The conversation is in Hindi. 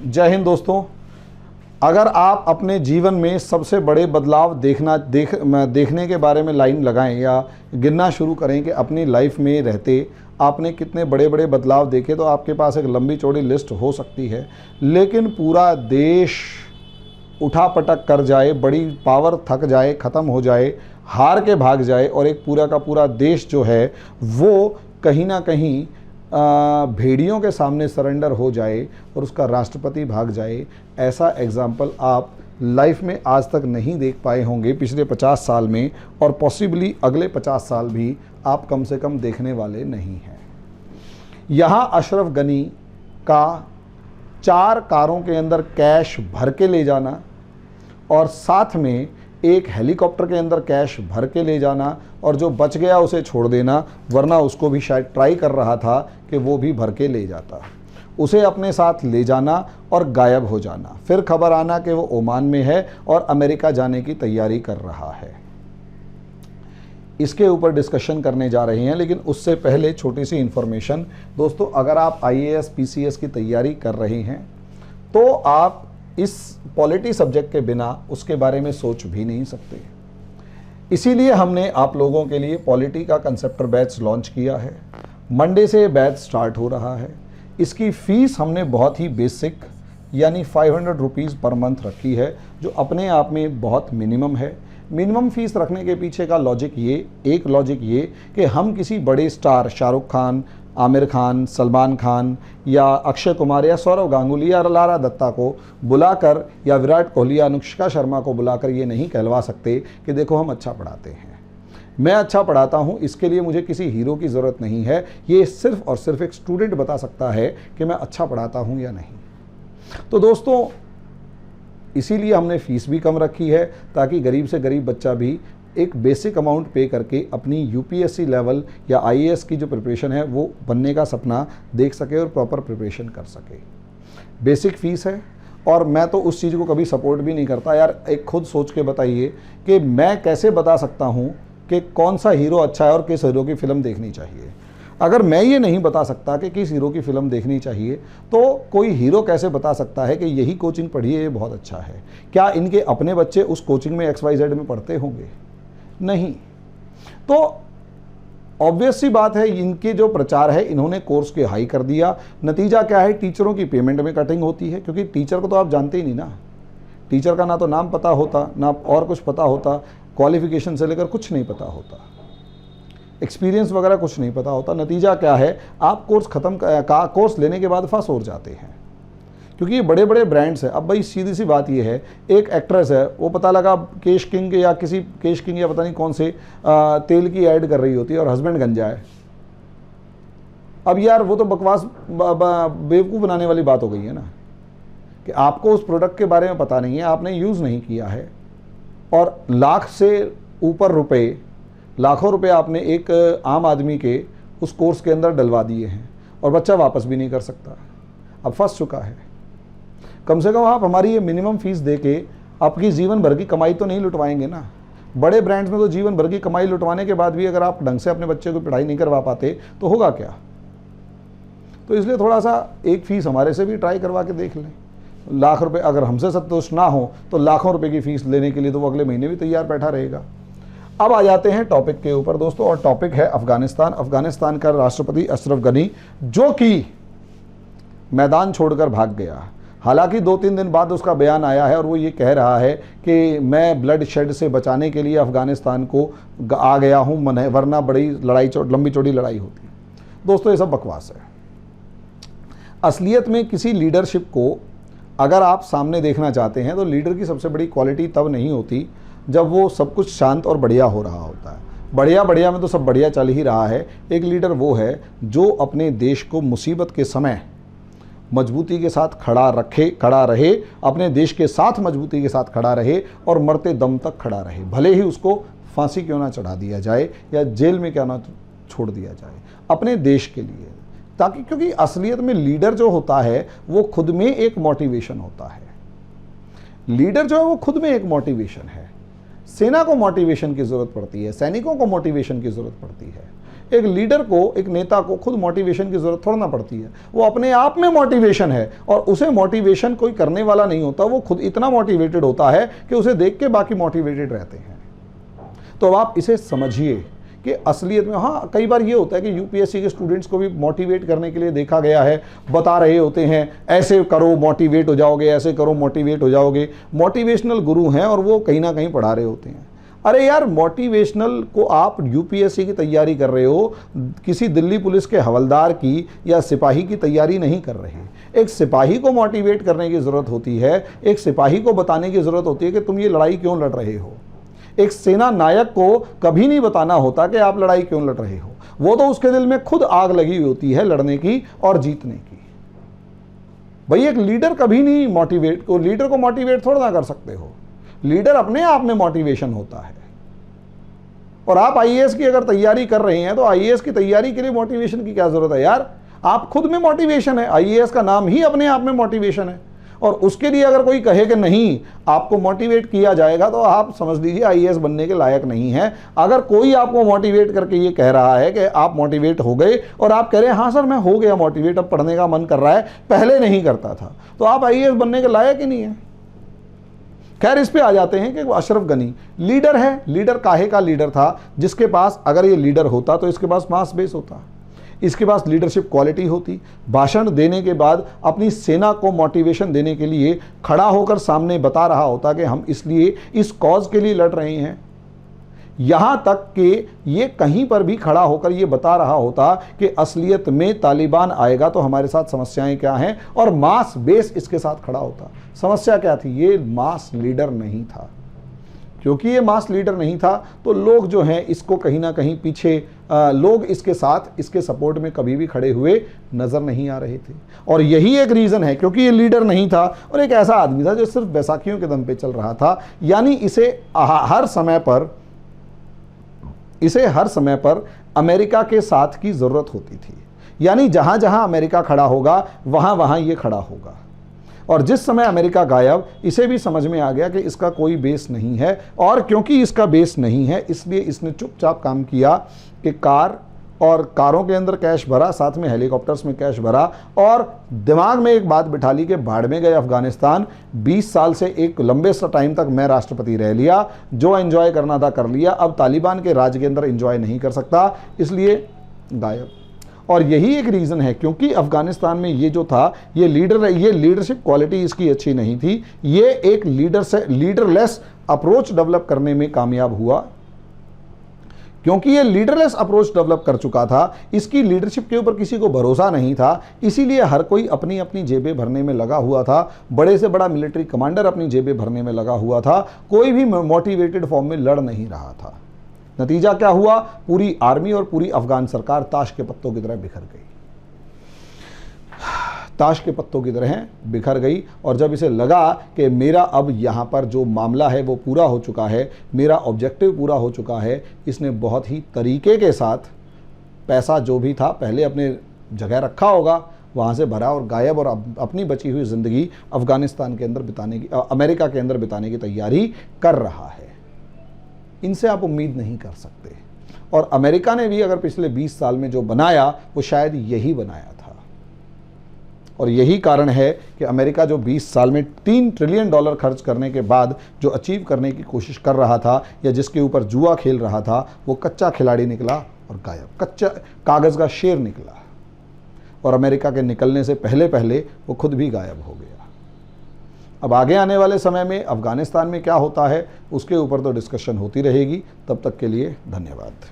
जय हिंद दोस्तों। अगर आप अपने जीवन में सबसे बड़े बदलाव देखने के बारे में लाइन लगाएं या गिनना शुरू करें कि अपनी लाइफ में रहते आपने कितने बड़े बड़े बदलाव देखे, तो आपके पास एक लंबी चौड़ी लिस्ट हो सकती है। लेकिन पूरा देश उठापटक कर जाए, बड़ी पावर थक जाए, ख़त्म हो जाए, हार के भाग जाए और एक पूरा का पूरा देश जो है वो कहीं ना कहीं भेड़ियों के सामने सरेंडर हो जाए और उसका राष्ट्रपति भाग जाए, ऐसा एग्जाम्पल आप लाइफ में आज तक नहीं देख पाए होंगे पिछले 50 साल में, और पॉसिबली अगले 50 साल भी आप कम से कम देखने वाले नहीं हैं। यहाँ अशरफ गनी का 4 कारों के अंदर कैश भर के ले जाना और साथ में एक हेलीकॉप्टर के अंदर कैश भर के ले जाना और जो बच गया उसे छोड़ देना, वरना उसको भी शायद ट्राई कर रहा था कि वो भी भर के ले जाता, उसे अपने साथ ले जाना और गायब हो जाना, फिर खबर आना कि वो ओमान में है और अमेरिका जाने की तैयारी कर रहा है। इसके ऊपर डिस्कशन करने जा रहे हैं, लेकिन उससे पहले छोटी सी इन्फॉर्मेशन। दोस्तों, अगर आप IAS PCS की तैयारी कर रहे हैं तो आप इस पॉलिटी सब्जेक्ट के बिना उसके बारे में सोच भी नहीं सकते। इसीलिए हमने आप लोगों के लिए पॉलिटी का कंसेप्टर बैच लॉन्च किया है। मंडे से बैच स्टार्ट हो रहा है। इसकी फ़ीस हमने बहुत ही बेसिक यानी 500 रुपीज़ पर मंथ रखी है, जो अपने आप में बहुत मिनिमम है। मिनिमम फ़ीस रखने के पीछे का लॉजिक ये कि हम किसी बड़े स्टार शाहरुख खान, आमिर खान, सलमान खान या अक्षय कुमार या सौरव गांगुली या लारा दत्ता को बुलाकर या विराट कोहली या अनुष्का शर्मा को बुलाकर ये नहीं कहलवा सकते कि देखो हम अच्छा पढ़ाते हैं, मैं अच्छा पढ़ाता हूँ, इसके लिए मुझे किसी हीरो की ज़रूरत नहीं है। ये सिर्फ और सिर्फ एक स्टूडेंट बता सकता है कि मैं अच्छा पढ़ाता हूँ या नहीं। तो दोस्तों, इसीलिए हमने फ़ीस भी कम रखी है ताकि गरीब से गरीब बच्चा भी एक बेसिक अमाउंट पे करके अपनी UPSC लेवल या IAS की जो प्रिपरेशन है वो बनने का सपना देख सके और प्रॉपर प्रिपरेशन कर सके। बेसिक फ़ीस है। और मैं तो उस चीज़ को कभी सपोर्ट भी नहीं करता। यार, एक खुद सोच के बताइए कि मैं कैसे बता सकता हूँ कि कौन सा हीरो अच्छा है और किस हीरो की फ़िल्म देखनी चाहिए। अगर मैं ये नहीं बता सकता कि किस हीरो की फ़िल्म देखनी चाहिए, तो कोई हीरो कैसे बता सकता है कि यही कोचिंग पढ़िए, ये बहुत अच्छा है। क्या इनके अपने बच्चे उस कोचिंग में XYZ में पढ़ते होंगे? नहीं। तो ऑब्वियस सी बात है, इनके जो प्रचार है, इन्होंने कोर्स के हाई कर दिया। नतीजा क्या है? टीचरों की पेमेंट में कटिंग होती है, क्योंकि टीचर को तो आप जानते ही नहीं ना। टीचर का ना तो नाम पता होता, ना और कुछ पता होता, क्वालिफिकेशन से लेकर कुछ नहीं पता होता, एक्सपीरियंस वगैरह कुछ नहीं पता होता। नतीजा क्या है? आप कोर्स लेने के बाद फंस हो जाते हैं, क्योंकि ये बड़े बड़े ब्रांड्स हैं। अब भाई सीधी सी बात ये है, एक एक्ट्रेस है, वो पता लगा केश किंग या पता नहीं कौन से तेल की ऐड कर रही होती है और हस्बैंड गंजा है। अब यार, वो तो बकवास बेवकूफ़ बनाने वाली बात हो गई है ना, कि आपको उस प्रोडक्ट के बारे में पता नहीं है, आपने यूज़ नहीं किया है, और लाख से ऊपर रुपए, लाखों रुपए आपने एक आम आदमी के उस कोर्स के अंदर डलवा दिए हैं और बच्चा वापस भी नहीं कर सकता, अब फंस चुका है। कम से कम आप हमारी ये मिनिमम फ़ीस दे के आपकी जीवन भर की कमाई तो नहीं लुटवाएंगे ना। बड़े ब्रांड्स में तो जीवन भर की कमाई लुटवाने के बाद भी अगर आप ढंग से अपने बच्चे को पढ़ाई नहीं करवा पाते तो होगा क्या? तो इसलिए थोड़ा सा एक फ़ीस हमारे से भी ट्राई करवा के देख लें। लाख रुपए अगर हमसे संतुष्ट ना हो तो लाखों रुपए की फ़ीस लेने के लिए तो वो अगले महीने भी तैयार बैठा रहेगा। अब आ जाते हैं टॉपिक के ऊपर दोस्तों, और टॉपिक है अफ़गानिस्तान। अफ़गानिस्तान का राष्ट्रपति अशरफ गनी, जो कि मैदान छोड़कर भाग गया। हालांकि 2-3 दिन बाद उसका बयान आया है और वो ये कह रहा है कि मैं ब्लड शेड से बचाने के लिए अफ़गानिस्तान को आ गया हूँ, वरना बड़ी लंबी चौड़ी लड़ाई होती। दोस्तों, ये सब बकवास है। असलियत में किसी लीडरशिप को अगर आप सामने देखना चाहते हैं तो लीडर की सबसे बड़ी क्वालिटी तब नहीं होती जब वो सब कुछ शांत और बढ़िया हो रहा होता है। बढ़िया में तो सब बढ़िया चल ही रहा है। एक लीडर वो है जो अपने देश को मुसीबत के समय मजबूती के साथ खड़ा रहे, अपने देश के साथ मजबूती के साथ खड़ा रहे और मरते दम तक खड़ा रहे, भले ही उसको फांसी क्यों ना चढ़ा दिया जाए या जेल में क्यों ना छोड़ दिया जाए, अपने देश के लिए। ताकि, क्योंकि असलियत में लीडर जो होता है वो खुद में एक मोटिवेशन होता है। लीडर जो है वो खुद में एक मोटिवेशन है। सेना को मोटिवेशन की ज़रूरत पड़ती है, सैनिकों को मोटिवेशन की ज़रूरत पड़ती है। एक लीडर को, एक नेता को खुद मोटिवेशन की जरूरत थोड़ा ना पड़ती है, वो अपने आप में मोटिवेशन है और उसे मोटिवेशन कोई करने वाला नहीं होता, वो खुद इतना मोटिवेटेड होता है कि उसे देख के बाकी मोटिवेटेड रहते हैं। तो अब आप इसे समझिए कि असलियत में, हाँ कई बार ये होता है कि यूपीएससी के स्टूडेंट्स को भी मोटिवेट करने के लिए देखा गया है, बता रहे होते हैं ऐसे करो मोटिवेट हो जाओगे, ऐसे करो मोटिवेट हो जाओगे, मोटिवेशनल गुरु हैं और वो कहीं ना कहीं पढ़ा रहे होते हैं। अरे यार, मोटिवेशनल को आप यूपीएससी की तैयारी कर रहे हो, किसी दिल्ली पुलिस के हवलदार की या सिपाही की तैयारी नहीं कर रहे। एक सिपाही को मोटिवेट करने की ज़रूरत होती है, एक सिपाही को बताने की ज़रूरत होती है कि तुम ये लड़ाई क्यों लड़ रहे हो। एक सेना नायक को कभी नहीं बताना होता कि आप लड़ाई क्यों लड़ रहे हो, वो तो उसके दिल में खुद आग लगी होती है लड़ने की और जीतने की। भाई एक लीडर कभी नहीं मोटिवेट को, लीडर को मोटिवेट थोड़ा ना कर सकते हो, लीडर अपने आप में मोटिवेशन होता है। और आप आईएएस की अगर तैयारी कर रहे हैं तो आईएएस की तैयारी के लिए मोटिवेशन की क्या जरूरत है यार, आप खुद में मोटिवेशन है, आईएएस का नाम ही अपने आप में मोटिवेशन है। और उसके लिए अगर कोई कहे कि नहीं आपको मोटिवेट किया जाएगा तो आप समझ लीजिए आईएएस बनने के लायक नहीं है। अगर कोई आपको मोटिवेट करके ये कह रहा है कि आप मोटिवेट हो गए और आप कह रहे हैं हाँ सर मैं हो गया मोटिवेट, अब पढ़ने का मन कर रहा है, पहले नहीं करता था, तो आप आईएएस बनने के लायक ही नहीं है। खैर इस पे आ जाते हैं कि अशरफ गनी लीडर है। लीडर काहे का लीडर था, जिसके पास, अगर ये लीडर होता तो इसके पास मास बेस होता, इसके पास लीडरशिप क्वालिटी होती, भाषण देने के बाद अपनी सेना को मोटिवेशन देने के लिए खड़ा होकर सामने बता रहा होता कि हम इसलिए इस कॉज के लिए लड़ रहे हैं। यहाँ तक कि ये कहीं पर भी खड़ा होकर ये बता रहा होता कि असलियत में तालिबान आएगा तो हमारे साथ समस्याएं क्या हैं, और मास बेस इसके साथ खड़ा होता। समस्या क्या थी, ये मास लीडर नहीं था। क्योंकि ये मास लीडर नहीं था तो लोग जो हैं इसको कहीं ना कहीं पीछे, लोग इसके साथ, इसके सपोर्ट में कभी भी खड़े हुए नजर नहीं आ रहे थे। और यही एक रीज़न है, क्योंकि ये लीडर नहीं था और एक ऐसा आदमी था जो सिर्फ बैसाखियों के दम पे चल रहा था। यानी इसे हर समय पर अमेरिका के साथ की ज़रूरत होती थी। यानी जहाँ जहाँ अमेरिका खड़ा होगा वहाँ वहाँ ये खड़ा होगा। और जिस समय अमेरिका गायब, इसे भी समझ में आ गया कि इसका कोई बेस नहीं है, और क्योंकि इसका बेस नहीं है इसलिए इसने चुपचाप काम किया कि कारों के अंदर कैश भरा, साथ में हेलीकॉप्टर्स में कैश भरा, और दिमाग में एक बात बिठा ली कि बाढ़ में गए अफगानिस्तान, 20 साल से एक लंबे सा टाइम तक मैं राष्ट्रपति रह लिया, जो एंजॉय करना था कर लिया, अब तालिबान के राज के अंदर एंजॉय नहीं कर सकता, इसलिए गायब। और यही एक रीज़न है, क्योंकि अफगानिस्तान में ये जो था, ये लीडरशिप क्वालिटी इसकी अच्छी नहीं थी। ये एक लीडरलेस अप्रोच डेवलप करने में कामयाब हुआ। क्योंकि ये लीडरलेस अप्रोच डेवलप कर चुका था, इसकी लीडरशिप के ऊपर किसी को भरोसा नहीं था, इसीलिए हर कोई अपनी अपनी जेबें भरने में लगा हुआ था। बड़े से बड़ा मिलिट्री कमांडर अपनी जेबें भरने में लगा हुआ था, कोई भी मोटिवेटेड फॉर्म में लड़ नहीं रहा था। नतीजा क्या हुआ, पूरी आर्मी और पूरी अफगान सरकार ताश के पत्तों की तरह बिखर गई, ताश के पत्तों की तरह बिखर गई। और जब इसे लगा कि मेरा अब यहाँ पर जो मामला है वो पूरा हो चुका है, मेरा ऑब्जेक्टिव पूरा हो चुका है, इसने बहुत ही तरीके के साथ पैसा जो भी था पहले अपने जगह रखा होगा, वहाँ से भरा और गायब, और अपनी बची हुई ज़िंदगी अफ़गानिस्तान के अंदर बिताने की, अमेरिका के अंदर बिताने की तैयारी कर रहा है। इनसे आप उम्मीद नहीं कर सकते। और अमेरिका ने भी अगर पिछले 20 साल में जो बनाया वो शायद यही बनाया था। और यही कारण है कि अमेरिका जो 20 साल में $3 ट्रिलियन खर्च करने के बाद जो अचीव करने की कोशिश कर रहा था, या जिसके ऊपर जुआ खेल रहा था, वो कच्चा खिलाड़ी निकला और गायब, कच्चा कागज़ का शेर निकला। और अमेरिका के निकलने से पहले पहले वो खुद भी गायब हो गया। अब आगे आने वाले समय में अफ़गानिस्तान में क्या होता है उसके ऊपर तो डिस्कशन होती रहेगी। तब तक के लिए धन्यवाद।